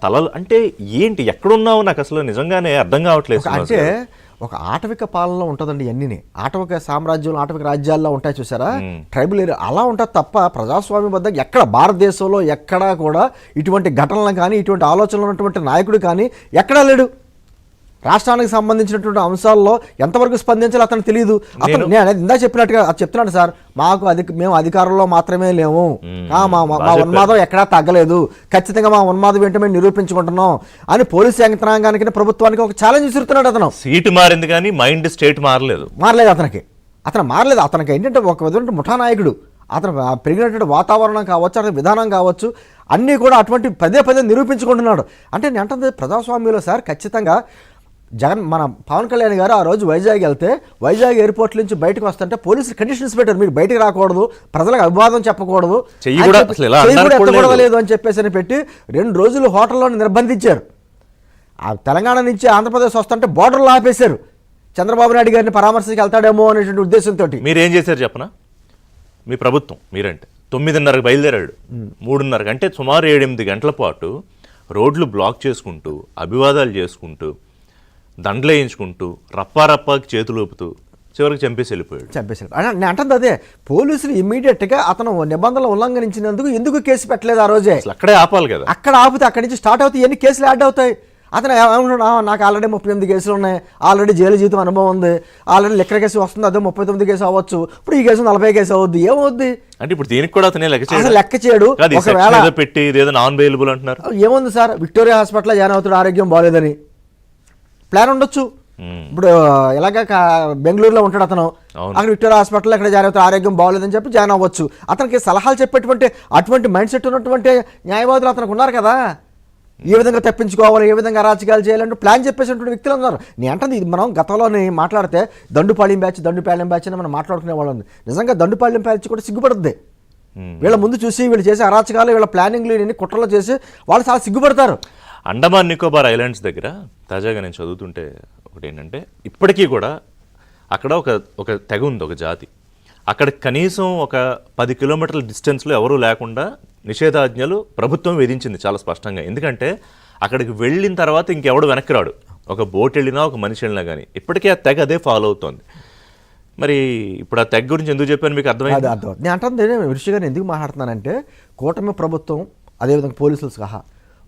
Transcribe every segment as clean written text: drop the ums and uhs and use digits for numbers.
తలలు అంటే ఏంటి, ఎక్కడున్నావు నాకు అసలు నిజంగానే అర్థం కావట్లేదు. అంటే ఒక ఆటవిక పాలనలో ఉంటుందండి ఇవన్నీ. ఆటవిక సామ్రాజ్యం, ఆటవిక రాజ్యాల్లో ఉంటాయి చూసారా, ట్రైబల్ ఏరియా అలా ఉంటుంది తప్ప ప్రజాస్వామ్య బద్దంగా ఎక్కడ భారతదేశంలో ఎక్కడా కూడా ఇటువంటి ఘటనలు కానీ ఇటువంటి ఆలోచనలు ఉన్నటువంటి నాయకుడు కానీ ఎక్కడా లేడు. రాష్ట్రానికి సంబంధించినటువంటి అంశాల్లో ఎంతవరకు స్పందించాలో అతనికి తెలియదు. అతను నేను ఇందా చెప్పినట్టుగా చెప్తున్నాడు సార్, మేము అధికారంలో మాత్రమే లేము, మా ఉన్మాదం ఎక్కడా తగ్గలేదు, ఖచ్చితంగా మా ఉన్మాదం ఏంటో మేము నిరూపించుకుంటున్నాం అని పోలీసు యంత్రాంగానికి ప్రభుత్వానికి ఒక ఛాలెంజ్ విసురుతున్నాడు. అతను సీటు మారింది కానీ మైండ్ స్టేట్ మారలేదు. అతను మారలేదు. అతనికి ఏంటంటే ఒక విధమైన ముఠా నాయకుడు. అతను పెరిగినటువంటి వాతావరణం కావచ్చు, అతని విధానం కావచ్చు, అన్నీ కూడా అటువంటి పదే నిరూపించుకుంటున్నాడు. అంటే నేను అంటే ప్రజాస్వామ్యంలో సార్ ఖచ్చితంగా మన పవన్ కళ్యాణ్ గారు ఆ రోజు వైజాగ్ వెళ్తే వైజాగ్ ఎయిర్పోర్ట్ నుంచి బయటకు వస్తుంటే పోలీసులు కండిషన్స్ పెట్టారు, మీరు బయటకు రాకూడదు, ప్రజలకు అభివాదం చెప్పకూడదు, లేదు అని చెప్పేసి అని పెట్టి 2 రోజులు హోటల్లో నిర్బంధించారు. ఆ తెలంగాణ నుంచి ఆంధ్రప్రదేశ్ వస్తుంటే బోర్డర్లో ఆపేశారు. చంద్రబాబు నాయుడు గారిని పరామర్శకి వెళ్తాడేమో అనేటువంటి ఉద్దేశంతో. మీరేం చేశారు చెప్పనా? మీ ప్రభుత్వం మీరంటే 9:30కి బయలుదేరాడు, 3:30 అంటే సుమారు 7-8 గంటల పాటు రోడ్లు బ్లాక్ చేసుకుంటూ, అభివాదాలు చేసుకుంటూ, దండలు వేయించుకుంటూ, రప్పాకి చేతులు ఊపుతూ చివరికి చంపేసి వెళ్ళిపోయాడు. నేను అంటుంది అదే, పోలీసులు ఇమ్మీడియట్గా అతను నిబంధనలు ఉల్లంఘించినందుకు ఎందుకు కేసు పెట్టలేదు ఆ రోజే? అక్కడే ఆపాలి కదా. అక్కడ ఆపితే అక్కడి నుంచి స్టార్ట్ అవుతాయి, ఎన్ని కేసులు యాడ్ అవుతాయి. అతను ఏమంటున్నాడు, నాకు ఆల్రెడీ 38 కేసులు ఉన్నాయి, ఆల్రెడీ జైలు జీవితం అనుభవం ఉంది, ఆల్రెడీ లెక్కర కేసు వస్తుంది, అదే 39 కేసు అవ్వచ్చు, ఇప్పుడు ఈ కేసు 40 కేసు అవుద్ది, ఏమవుద్ది అంటే ఇప్పుడు దీనికి కూడా అతనే లెక్క చేయడు. ఒకవేళ పెట్టి నాన్ అవైలబుల్ అంటున్నారు. ఏముంది సార్, విక్టోరియా హాస్పిటల్లో జాయిన్ అవుతాడు, ఆరోగ్యం బాగోలేదని ప్లాన్ ఉండొచ్చు. ఇప్పుడు ఎలాగ బెంగళూరులో ఉంటాడు అతను, అక్కడ విక్టోరియా హాస్పిటల్లో ఎక్కడ జాయిన్ అవుతాడు, ఆరోగ్యం బాగోలేదని చెప్పి జాయిన్ అవ్వచ్చు. అతనికి సలహాలు చెప్పేటువంటి అటువంటి మైండ్ సెట్ ఉన్నటువంటి న్యాయవాదులు అతనికి ఉన్నారు కదా. ఏ విధంగా తప్పించుకోవాలి, ఏ విధంగా అరాచకాలు చేయాలంటే ప్లాన్ చెప్పేసినటువంటి వ్యక్తులు ఉన్నారు. నేను అంటే ఇది మనం గతంలోని మాట్లాడితే దండుపాళ్యం బ్యాచ్ అని మనం మాట్లాడుకునే వాళ్ళం. నిజంగా దండుపాళ్యం బ్యాచ్ కూడా సిగ్గుపడుతుంది. వీళ్ళ ముందు చూసి వీళ్ళు చేసే అరాచకాలు, వీళ్ళ ప్లానింగ్లు ఇన్ని కుట్రలు చేసి వాళ్ళు చాలా సిగ్గుపడతారు. అండమాన్ నికోబార్ ఐలాండ్స్ దగ్గర తాజాగా నేను చదువుతుంటే ఒకటి ఏంటంటే, ఇప్పటికీ కూడా అక్కడ ఒక తెగ ఉంది, ఒక జాతి. అక్కడ కనీసం ఒక 10 కిలోమీటర్ల డిస్టెన్స్లో ఎవరూ లేకుండా నిషేధాజ్ఞలు ప్రభుత్వం విధించింది చాలా స్పష్టంగా. ఎందుకంటే అక్కడికి వెళ్ళిన తర్వాత ఇంకెవడు వెనక్కి రాడు, ఒక బోట్ వెళ్ళినా ఒక మనిషి వెళ్ళినా కానీ. ఇప్పటికీ ఆ తెగ అదే ఫాలో అవుతోంది. మరి ఇప్పుడు ఆ తెగ గురించి ఎందుకు చెప్పాను మీకు అర్థమైంది? నేను అంటే విషయంగా ఎందుకు మాట్లాడుతున్నానంటే, కూటమి ప్రభుత్వం అదేవిధంగా పోలీసులు సహా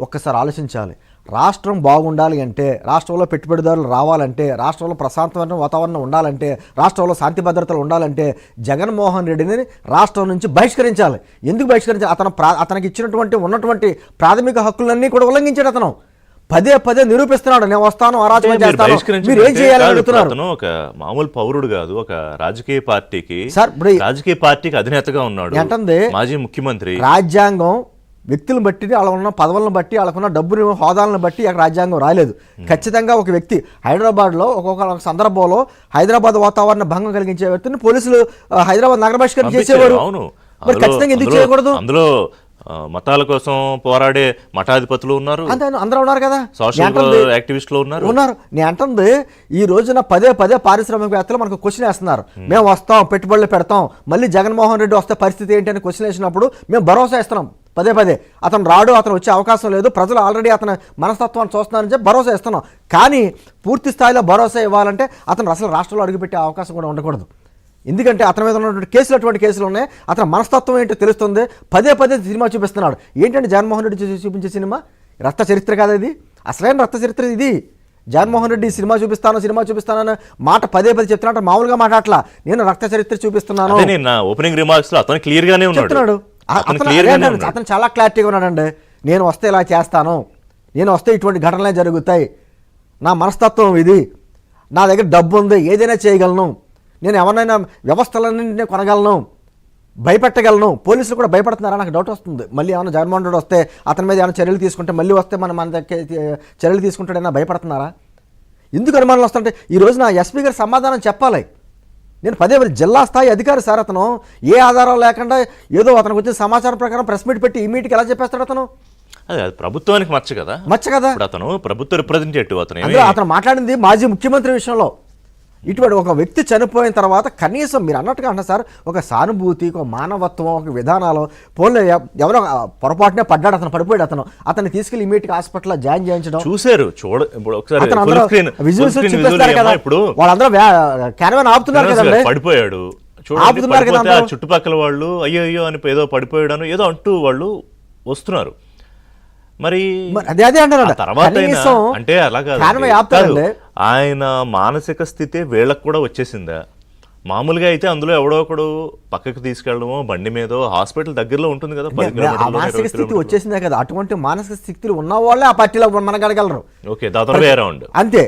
ఒక్కసారి ఆలోచించాలి. రాష్ట్రం బాగుండాలి అంటే, రాష్ట్రంలో పెట్టుబడిదారులు రావాలంటే, రాష్ట్రంలో ప్రశాంతమైన వాతావరణం ఉండాలంటే, రాష్ట్రంలో శాంతి భద్రతలు ఉండాలంటే జగన్మోహన్ రెడ్డిని రాష్ట్రం నుంచి బహిష్కరించాలి. ఎందుకు బహిష్కరించాలి? అతనికి ఇచ్చినటువంటి ఉన్నటువంటి ప్రాథమిక హక్కులన్నీ కూడా ఉల్లంఘించాడు. అతను పదే నిరూపిస్తున్నాడు, నేను వస్తాను, అరాచకం చేస్తాను, మీరు ఏం చేయాలని అడుగుతున్నారు. ఒక మామూలు పౌరుడు కాదు, ఒక రాజకీయ పార్టీకి అధినేతగా ఉన్నాడు, అంటే మాజీ ముఖ్యమంత్రి. రాజ్యాంగం వ్యక్తులను బట్టి, వాళ్ళ ఉన్న పదవులను బట్టి, వాళ్ళకున్న డబ్బుని హోదాలను బట్టి అక్కడ రాజ్యాంగం రాలేదు. ఖచ్చితంగా ఒక వ్యక్తి హైదరాబాద్లో ఒక్కొక్క సందర్భంలో హైదరాబాద్ వాతావరణ భంగం కలిగించే వ్యక్తిని పోలీసులు హైదరాబాద్ నగర బహిష్కరణ చేసేవారు. మరి ఖచ్చితంగా ఎందుకు చేయకూడదు? అందులో మతాల కోసం పోరాడే మఠాధిపతులు ఉన్నారు, అందరూ ఉన్నారు కదా, సోషల్ యాక్టివిస్టులు ఉన్నారు. నేను అంటుంది ఈ రోజున పదే పారిశ్రామికవేత్తలు మనకు క్వశ్చన్ వేస్తున్నారు. మేము వస్తాం, పెట్టుబడులు పెడతాం, మళ్ళీ జగన్మోహన్ రెడ్డి వస్తే పరిస్థితి ఏంటి అని క్వశ్చన్ వేసినప్పుడు మేము భరోసా ఇస్తున్నాం. పదే అతను రాడు, అతను వచ్చే అవకాశం లేదు, ప్రజలు ఆల్రెడీ అతని మనస్తత్వాన్ని చూస్తున్నారని చెప్పి భరోసా ఇస్తున్నాం. కానీ పూర్తి స్థాయిలో భరోసా ఇవ్వాలంటే అతను అసలు రాష్ట్రంలో అడుగుపెట్టే అవకాశం కూడా ఉండకూడదు. ఎందుకంటే అతని మీద ఉన్నటువంటి కేసులు అటువంటి కేసులు ఉన్నాయి. అతని మనస్తత్వం ఏంటో తెలుస్తుంది. పదే సినిమా చూపిస్తున్నాడు. ఏంటంటే జగన్మోహన్ రెడ్డి చూపించే సినిమా రక్త చరిత్ర కాదు, ఇది అసలైన రక్త చరిత్ర. ఇది జగన్మోహన్ రెడ్డి సినిమా చూపిస్తానని మాట పదే చెప్తున్నాడు, మామూలుగా మాట్లాడలా. నేను రక్త చరిత్ర చూపిస్తున్నాను ఓపెనింగ్ రిమార్క్స్ లో అతను క్లియర్ గానే చెప్తున్నాడు. అతను చాలా క్లారిటీగా ఉన్నాడండి. నేను వస్తే ఇలా చేస్తాను, నేను వస్తే ఇటువంటి ఘటనలే జరుగుతాయి, నా మనస్తత్వం ఇది, నా దగ్గర డబ్బు ఉంది, ఏదైనా చేయగలను, నేను ఎవరినైనా వ్యవస్థలన్నింటినీ కొనగలను, భయపెట్టగలను. పోలీసులు కూడా భయపడుతున్నారా నాకు డౌట్ వస్తుంది. మళ్ళీ ఏమైనా జగన్మోహన్ రెడ్డి వస్తే అతని మీద ఏమైనా చర్యలు తీసుకుంటే, మళ్ళీ వస్తే మన దగ్గర చర్యలు తీసుకుంటాడైనా భయపడుతున్నారా? ఎందుకు అనుమానాలు వస్తుంటే ఈ రోజు నా ఎస్పీ గారు సమాధానం చెప్పాలి. నేను పదే జిల్లా స్థాయి అధికారి సార్, అతను ఏ ఆధారం లేకుండా ఏదో అతనికి వచ్చిన సమాచారం ప్రకారం ప్రెస్ మీట్ పెట్టి ఈ మీట్కి ఎలా చెప్పేస్తాడు అతను? అదే ప్రభుత్వానికి మచ్చ కదా. అతను ప్రభుత్వ రిప్రజెంటేటివ్. అతను మాట్లాడింది మాజీ ముఖ్యమంత్రి విషయంలో, ఇటువంటి ఒక వ్యక్తి చనిపోయిన తర్వాత కనీసం మీరు అన్నట్టుగా అంటారు సార్, ఒక సానుభూతి, ఒక మానవత్వం, ఒక విధానాలు పోన్లే ఎవరో పొరపాటునే పడ్డాడు, అతను పడిపోయాడు, అతన్ని తీసుకెళ్లి ఇమీడియట్ హాస్పిటల్లో జాయిన్ చేయించడం చూశారు. ఇప్పుడు ఒకసారి అతను full అందరూ screen- full విజువల్స్ screen చూపిస్తారు visual కదా, ఏమో ఇప్పుడు వాళ్ళందరూ క్యారవాన్ ఆపుతున్నారు శ్రీనివాస్ కదండి, గారు పడిపోయాడు చూడండి, ఆపుతున్నారు కదా పడిపోతే ఆ అందరూ. చుట్టుపక్కల వాళ్ళు అయ్యో అయ్యో అని ఏదో పడిపోయాడను ఏదో అంటూ వాళ్ళు వస్తున్నారు. మరి అదే అంటారు ఆ తర్వాత అయినా అంటే అలా కాదు, ఆపుతారండి. ఆయన మానసిక స్థితి వీళ్ళకి కూడా వచ్చేసిందా? మామూలుగా అయితే అందులో ఎవడో ఒకడు పక్కకు తీసుకెళ్ళడమో బండి మీదో హాస్పిటల్ దగ్గరలో ఉంటుంది కదా, 10 ఆ కిలోమీటర్లు, మానసిక 20 స్థితి కిలోమీటర్లు. వచ్చేసిందే కదా, అటువంటి మానసిక స్థితిలో ఉన్న వాళ్ళే ఆ పార్టీలో మనగడగలరు. ఓకే, దాదాపు అరౌండ్ అంతే,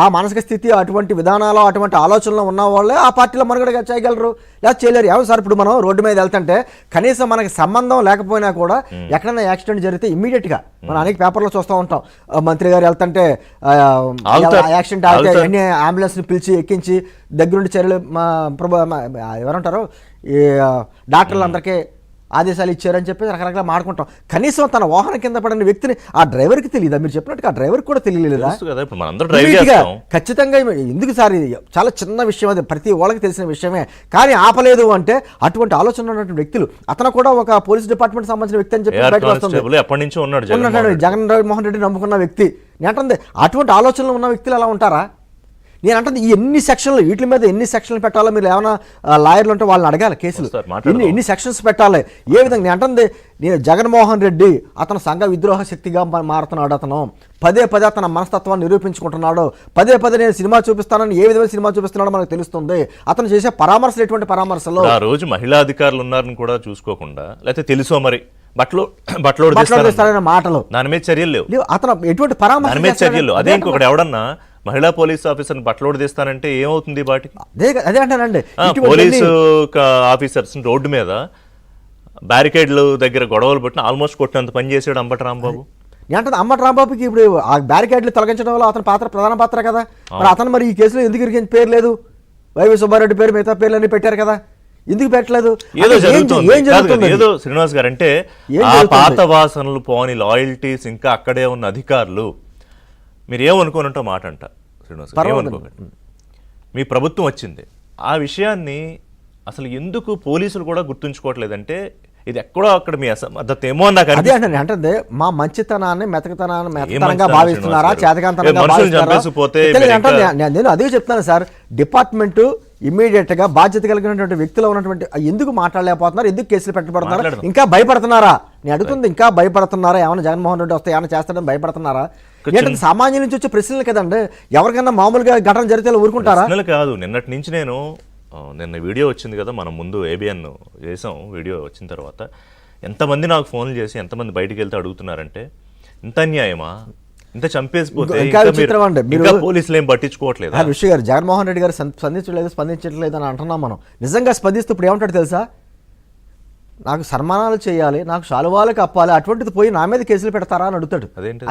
ఆ మానసిక స్థితి, అటువంటి విధానాలు, అటువంటి ఆలోచనలు ఉన్న వాళ్ళే ఆ పార్టీలో మనుగడగా చేయగలరు, లేదా చేయలేరు. ఏమో సార్, ఇప్పుడు మనం రోడ్డు మీద వెళ్తుంటే కనీసం మనకి సంబంధం లేకపోయినా కూడా ఎక్కడైనా యాక్సిడెంట్ జరిగితే ఇమీడియట్ గా మనం అనేక పేపర్లో చూస్తూ ఉంటాం, మంత్రి గారు వెళ్తుంటే యాక్సిడెంట్ అయితే అన్ని అంబులెన్స్ ని పిలిచి ఎక్కించి దగ్గరుండి చర్యలు ఎవరంటారు ఈ డాక్టర్లందరికీ ఆదేశాలు ఇచ్చారని చెప్పి రకరకాల మాడుకుంటాం. కనీసం తన వాహనం కింద పడిన వ్యక్తిని ఆ డ్రైవర్కి తెలియదా? మీరు చెప్పినట్టుగా ఆ డ్రైవర్కి కూడా తెలియలేదా? ఖచ్చితంగా ఎందుకు సార్, ఇది చాలా చిన్న విషయం, అది ప్రతి వాళ్ళకి తెలిసిన విషయమే, కానీ ఆపలేదు అంటే అటువంటి ఆలోచన ఉన్నటువంటి వ్యక్తులు. అతను కూడా ఒక పోలీస్ డిపార్ట్మెంట్ సంబంధించిన వ్యక్తి అని చెప్పి బయటకు వస్తుంది. ఎప్పటి నుంచో ఉన్నాడు జగన్ మోహన్ రెడ్డి నమ్ముకున్న వ్యక్తి. నేను అంటుంది అటువంటి ఆలోచనలు ఉన్న వ్యక్తులు ఎలా ఉంటారా? నేను అంటే ఈ ఎన్ని సెక్షన్లు, వీటి మీద ఎన్ని సెక్షన్లు పెట్టాలో మీరు ఏమైనా లాయర్లు ఉంటే వాళ్ళని అడగాలి, కేసులు ఎన్ని సెక్షన్స్ పెట్టాలి, ఏ విధంగా. నేను అంటుంది, నేను జగన్మోహన్ రెడ్డి అతను సంఘ విద్రోహ శక్తిగా మారుతున్నాడు, అతను పదే అతన మనస్తత్వాన్ని నిరూపించుకుంటున్నాడు, పదే నేను సినిమా చూపిస్తానని ఏ విధమైన సినిమా చూపిస్తున్నాడో మనకు తెలుస్తుంది. అతను చేసే పరామర్శలు ఎటువంటి పరామర్శలు? ఆ రోజు మహిళా అధికారులు ఉన్నారని కూడా చూసుకోకుండా, లేకపోతే తెలుసో మరి బట్టలు మాటలు, దాని మీద చర్యలు లేవు. అతను ఎటువంటి పరామర్శ చర్యలు అదే. ఇంకొకటి ఎవడన్నా మహిళా పోలీస్ ఆఫీసర్ బట్టలోడు తీస్తానంటే ఏమవుతుంది వాటికి? అదే అంటానండి, పోలీసు ఆఫీసర్స్ రోడ్డు మీద బ్యారికేడ్లు దగ్గర గొడవలు పెట్టిన ఆల్మోస్ట్ కొట్టినంత పని చేసాడు అంబటి రాంబాబు. అంటే అంబటి రాంబాబుకి ఇప్పుడు ఆ బ్యారికేడ్లు తొలగించడంలో అతని ప్రధాన పాత్ర కదా, మరి అతను మరి ఈ కేసులో ఎందుకు ఇరికించిన పేరు లేదు? వైవి సుబ్బారెడ్డి పేరు, మిగతా పేర్లు అన్ని పెట్టారు కదా, ఎందుకు పెట్టలేదు? ఏదో జరుగుతుంది. ఏదో శ్రీనివాస్ గారు అంటే ఆ పాత వాసనలు పోని లాయల్టీస్ ఇంకా అక్కడే ఉన్న అధికారులు. మీరు ఏమనుకోనంటో మాట అంట శ్రీనివాస్ గారు, ఏమనుకోకండి. మీ ప్రభుత్వం వచ్చింది, ఆ విషయాన్ని అసలు ఎందుకు పోలీసులు కూడా గుర్తుంచుకోవట్లేదంటే ఇది ఎక్కడో అక్కడ మీ అసమర్థత ఏమో నాకు అదే అంటే మా మంచితనాన్ని మెతకతనంగా భావిస్తున్నారా, చేతకాంతనంగా భావిస్తున్నారా? నేను అదే చెప్తాను సార్, డిపార్ట్మెంట్ ఇమ్మీడియట్ గా బాధ్యత కలిగినటువంటి వ్యక్తులు ఉన్నటువంటి ఎందుకు మాట్లాడలేకపోతున్నారు, ఎందుకు కేసులు పెట్టబడుతున్నారు, ఇంకా భయపడుతున్నారా? నేను అడుగుతుంది, ఇంకా భయపడుతున్నారా? ఏమైనా జగన్మోహన్ రెడ్డి వస్తే ఏమైనా చేస్తాడని భయపడుతున్నారా? ఏంటంటే సామాన్యం నుంచి వచ్చే ప్రశ్నలు కదండి, ఎవరికైనా మామూలుగా ఘటన జరిగితే ఊరుకుంటారా? కాదు, నిన్నటి నుంచి నిన్న వీడియో వచ్చింది కదా, మనం ముందు ABN చేసాం, వీడియో వచ్చిన తర్వాత ఎంతమంది నాకు ఫోన్లు చేసి ఎంతమంది బయటికి వెళ్తే అడుగుతున్నారంటే, ఇంత అన్యాయమా, ఇంత చంపేసిపోతే పోలీసులు ఏం పట్టించుకోవట్లేదు. ఋషి గారు, జగన్మోహన్ రెడ్డి గారు స్పందించట్లేదు అని అంటున్నాం మనం. నిజంగా స్పందిస్తూ ఇప్పుడు ఏమంటాడు తెలుసా? నాకు సన్మానాలు చేయాలి, నాకు శాలువాలు కప్పాలి, అటువంటిది పోయి నా మీద కేసులు పెడతారా అని అడుగుతాడు.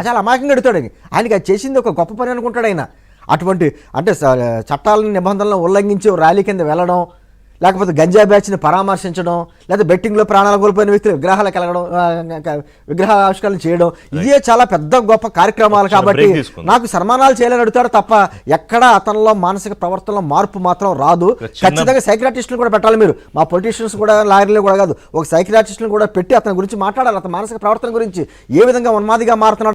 చాలా అమాయకంగా అడుగుతాడు. ఆయనకి అది చేసింది ఒక గొప్ప పని అనుకుంటాడు ఆయన. అటువంటి అంటే చట్టాలను నిబంధనలను ఉల్లంఘించి ర్యాలీ కింద వెళ్ళడం, లేకపోతే గంజా బ్యాచ్ని పరామర్శించడం, లేదా బెట్టింగ్లో ప్రాణాలు కోల్పోయిన వ్యక్తులు విగ్రహాలు కలగడం, విగ్రహ ఆవిష్కరణ చేయడం, ఇదే చాలా పెద్ద గొప్ప కార్యక్రమాలు. కాబట్టి నాకు సన్మానాలు చేయాలని అడుగుతాడు తప్ప ఎక్కడ అతనిలో మానసిక ప్రవర్తనలో మార్పు మాత్రం రాదు. ఖచ్చితంగా సైకియాట్రిస్టులు కూడా పెట్టాలి మీరు, మా పొలిటీషియన్స్ కూడా లాయర్లు కూడా కాదు, ఒక సైకియాట్రిస్టులను కూడా పెట్టి అతని గురించి మాట్లాడాలి, అతని మానసిక ప్రవర్తన గురించి ఏ విధంగా ఉన్మాదిగా మారుతున్నాడు.